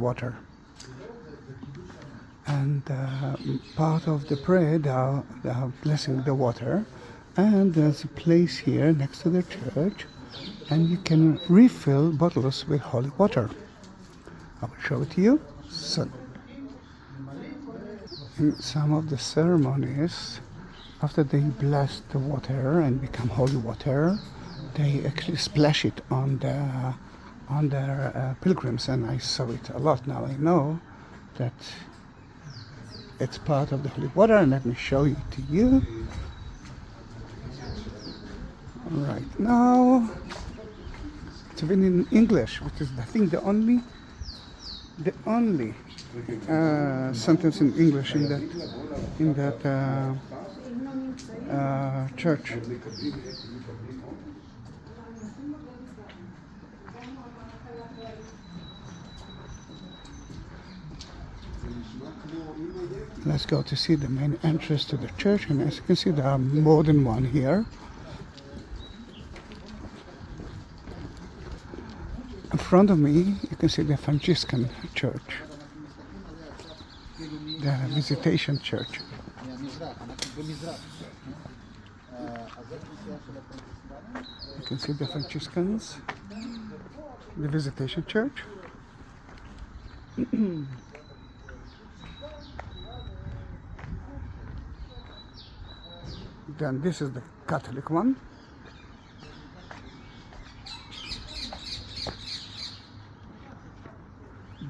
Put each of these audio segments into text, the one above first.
water. And part of the prayer, they are blessing the water. And there's a place here next to the church, and you can refill bottles with holy water. I will show it to you soon. In some of the ceremonies, after they bless the water and become holy water, they actually splash it on their pilgrims, and I saw it a lot. Now I know that it's part of the holy water, and let me show it to you. Right now, it's written in English, which is I think the only sentence in English in that church. Let's go to see the main entrance to the church, and as you can see, there are more than one here. In front of me, you can see the Franciscan church, the Visitation church. You can see the Franciscans, the Visitation church. Then this is the Catholic one.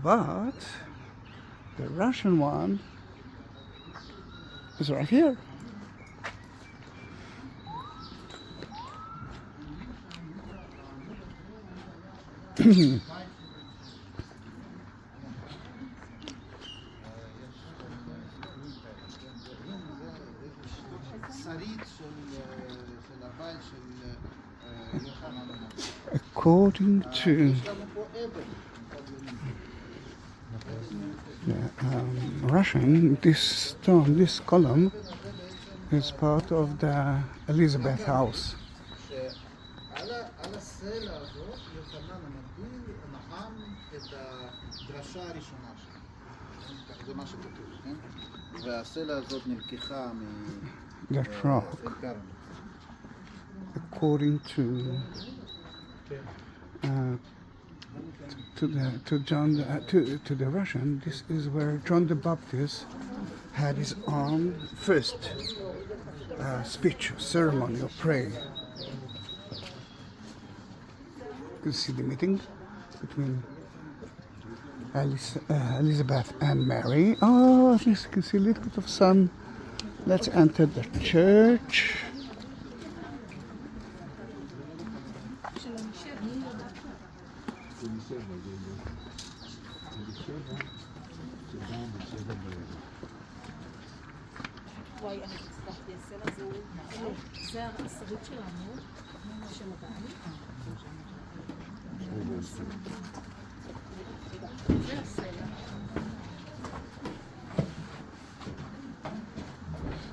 But the Russian one is right here. According to Russian, this stone, this column, is part of the Elizabeth house. The rock, according to the Russian, this is where John the Baptist had his own first speech, ceremony of prayer. You can see the meeting between Elizabeth and Mary. Oh, at least you can see a little bit of sun. Let's enter the church.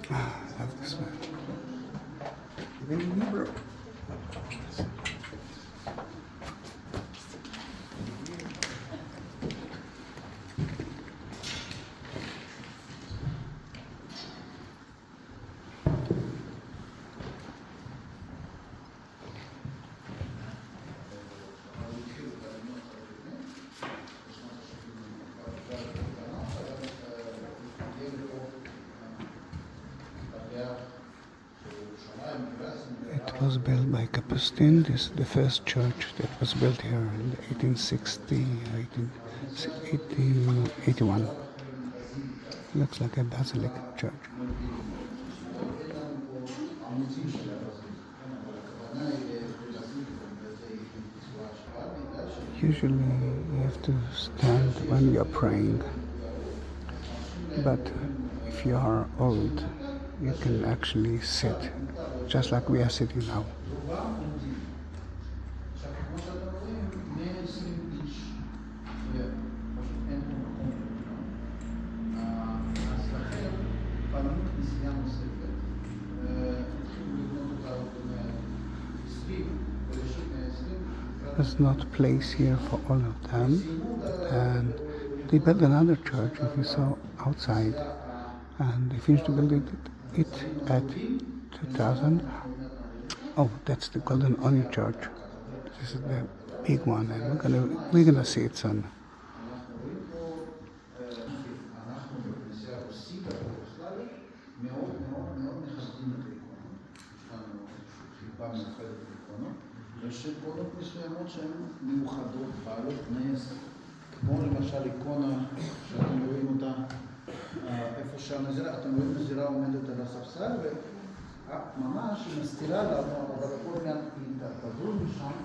I love this one. Even in Hebrew. It was built by Kapustin. This is the first church that was built here in 1881. Looks like a basilic church. Usually you have to stand when you're praying, but if you are old, you can actually sit, just like we are sitting now. There's not place here for all of them, and They built another church, if you saw outside, and they finished building it at 2000. Oh, that's the Golden Onion Church. This is the big one, and we're gonna see it soon. יש איקונות מסוימות שהן מיוחדות, בעלות נס, כמו למשל איקונה שאתם רואים אותה איפה שהנזירה, אתם רואים נזירה עומדת על הספסל וממש היא מסתירה לנו, אבל הכל מעט תעברו משם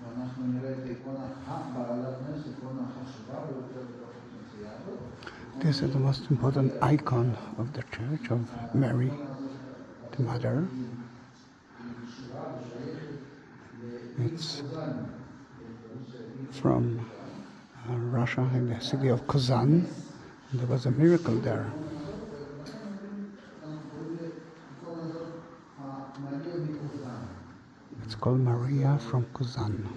ואנחנו נראה את האיקונה הבעלת נס, איקונה חשובה ביותר בתוך הכנסייה הזאת. This is the most important icon of the church of Mary, the Mother. It's from Russia, in the city of Kazan. There was a miracle there. It's called Maria from Kazan.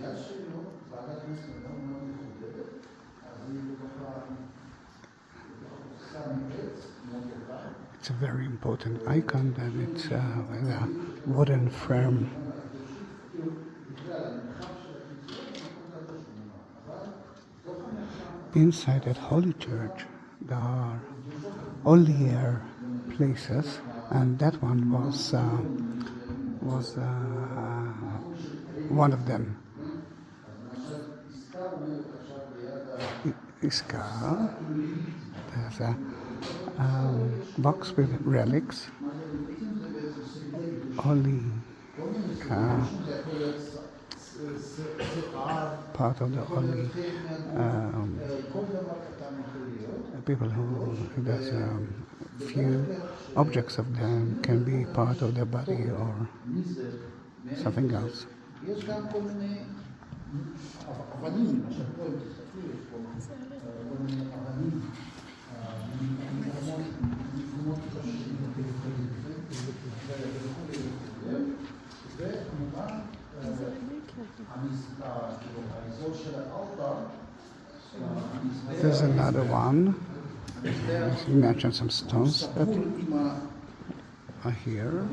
It's a very important icon, and it's with a wooden frame. Inside that holy church, there are holier places, and that one was one of them. Iskar. There's a box with relics, holy. Part of the holy people who there's few objects of them can be part of their body or something else. There's another one. You mentioned some stones that are here.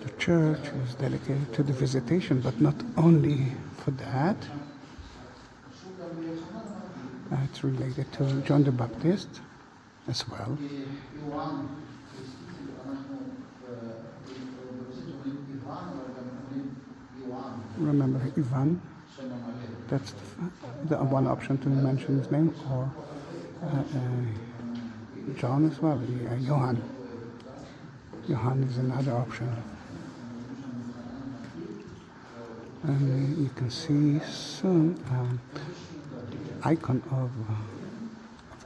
The church is dedicated to the Visitation, but not only for that. It's related to John the Baptist as well. Remember Ivan? That's the one option to mention his name, or John as well, Johann. Johann is another option. And you can see soon icon of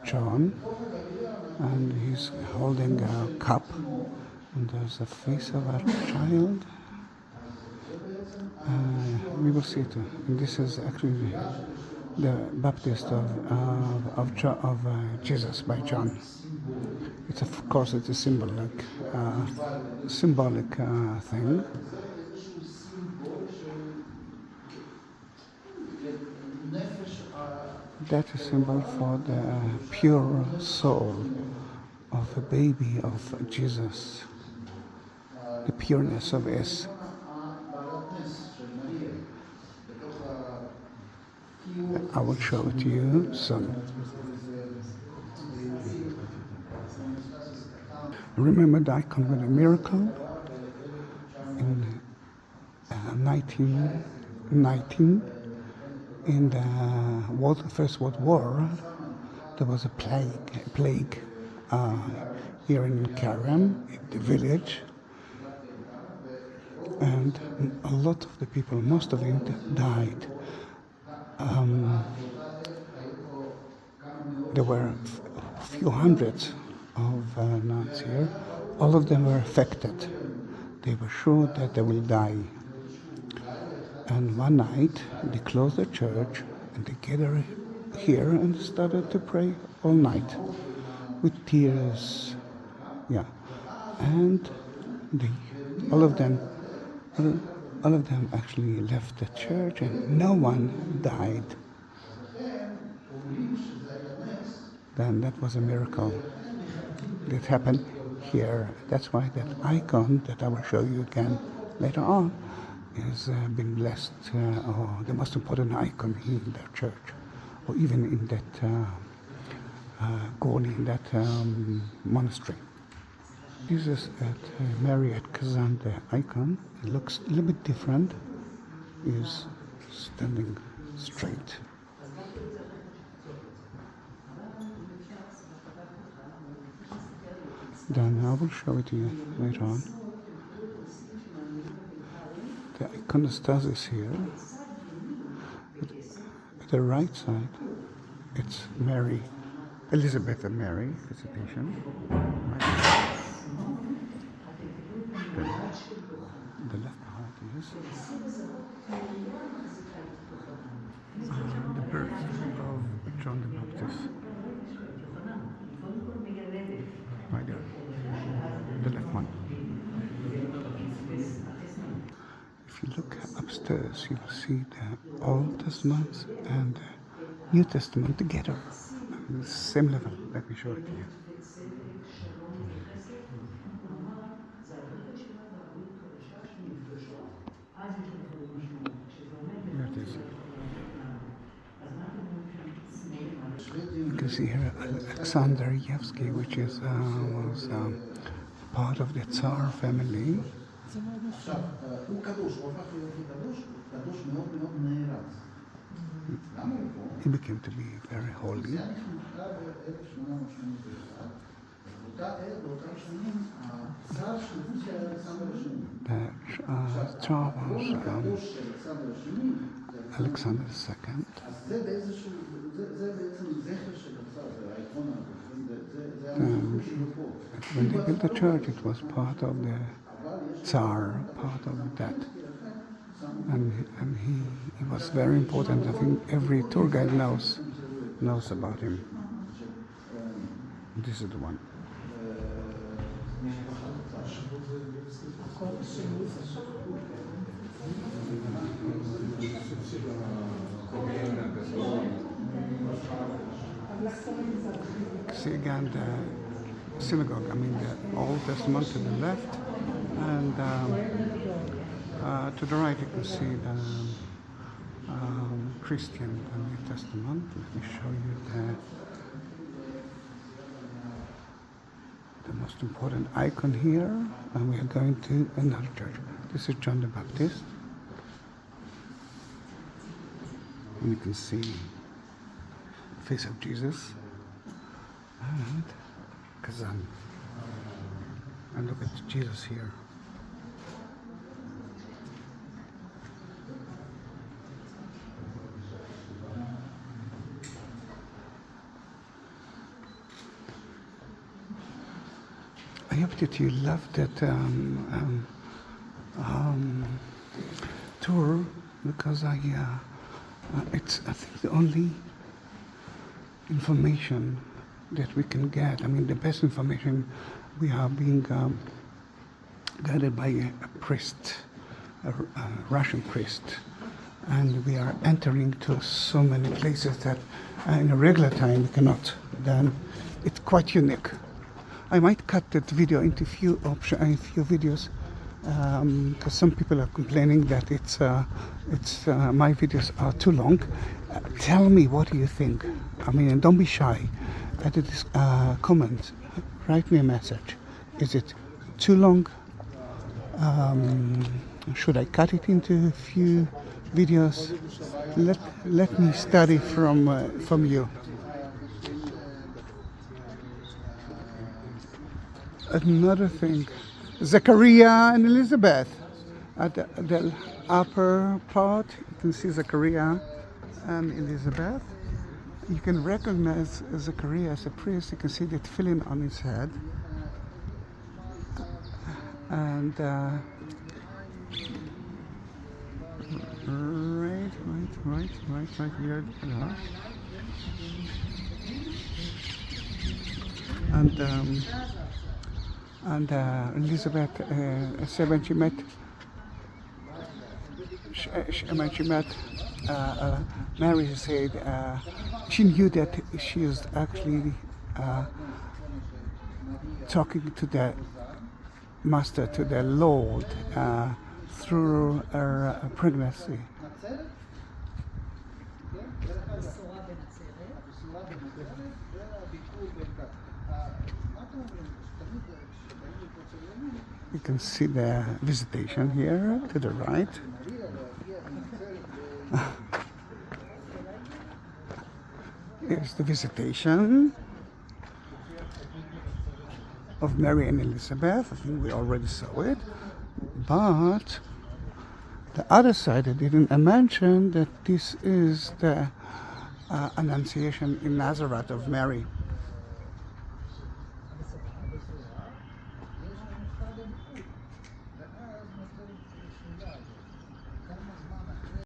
John, and he's holding a cup, and there's a face of a child. We will see it. And this is actually the Baptist of Jesus by John. It's of course it's a symbolic thing. That's a symbol for the pure soul of a baby of Jesus, the pureness of his. I will show it to you soon. Remember the icon with a miracle? In 1919, in the First World War, there was a plague here in Ein Karem, in the village, and a lot of the people, most of them, died. there were a few hundreds of nuns here. All of them were affected. They were sure that they will die. And one night they closed the church and they gathered here and started to pray all night with tears. Yeah, and all of them actually left the church, and no one died. Then that was a miracle that happened here. That's why that icon that I will show you again later on has been blessed, or the most important icon in the church, or even in that Gorny, in that monastery. Jesus at Mary at Kazan, the icon, it looks a little bit different, is standing straight. Then I will show it to you later on. The iconostasis here. At the right side, it's Mary, Elizabeth and Mary, Visitation. Right. The left part is the birth of John the Baptist. Right there, the left one. If you look upstairs, you will see the Old Testament and the New Testament together, at the same level. Let me show it to you. There it is. You can see here Alexander Yevsky, which is was part of the Tsar family. He became to be very holy. The Tsar was Alexander II. When they built the church, it was part of the Tsar, part of that. And he was very important. I think every tour guide knows about him. This is the one. See again the synagogue, I mean the Old Testament to the left, and to the right you can see the Christian and New Testament. Let me show you the most important icon here, and we are going to another church. This is John the Baptist. And you can see the face of Jesus and Kazan. And look at Jesus here. I hope that you loved that tour, because it's, I think, the only information that we can get. I mean, the best information. We are being guided by a priest, a Russian priest, and we are entering to so many places that in a regular time we cannot. Then it's quite unique. I might cut that video into a few videos, because some people are complaining that it's my videos are too long. Tell me, what do you think? I mean, and don't be shy. At this comment, write me a message. Is it too long? Should I cut it into a few videos? Let me study from you. Another thing, Zechariah and Elizabeth. At the upper part, you can see Zechariah and Elizabeth. You can recognize Zachariah as a priest. You can see the tefillin on his head. And right here. And Elizabeth said when she met Mary, she said she knew that she was actually talking to the Master, to the Lord, through her pregnancy. You can see the Visitation here to the right. Here's the Visitation of Mary and Elizabeth. I think we already saw it. But the other side I didn't mention that this is the Annunciation in Nazareth of Mary.